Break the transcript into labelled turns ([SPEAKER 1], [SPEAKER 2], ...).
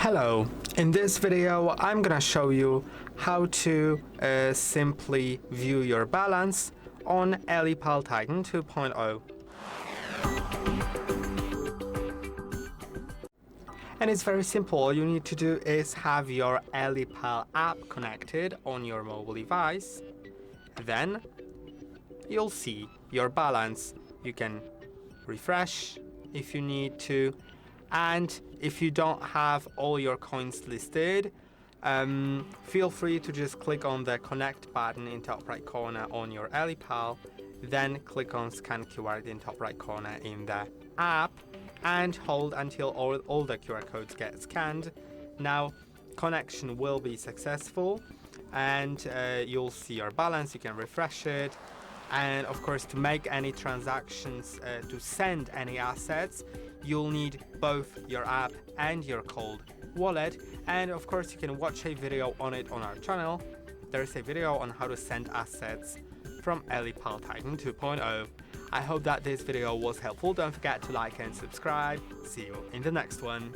[SPEAKER 1] Hello, in this video I'm gonna show you how to simply view your balance on Ellipal Titan 2.0. And it's very simple. All you need to do is have your Ellipal app connected on your mobile device. Then you'll see your balance. You can refresh if you need to, and if you don't have all your coins listed, feel free to just click on the connect button in top right corner on your Ellipal, then click on scan QR in top right corner in the app and hold until all the QR codes get scanned. Now connection will be successful and you'll see your balance. You can refresh it, and of course to make any transactions, to send any assets, you'll need both your app and your cold wallet. And of course you can watch a video on it on our channel. There's a video on how to send assets from Ellipal Titan 2.0. I hope that this video was helpful. Don't forget to like and subscribe. See you in the next one.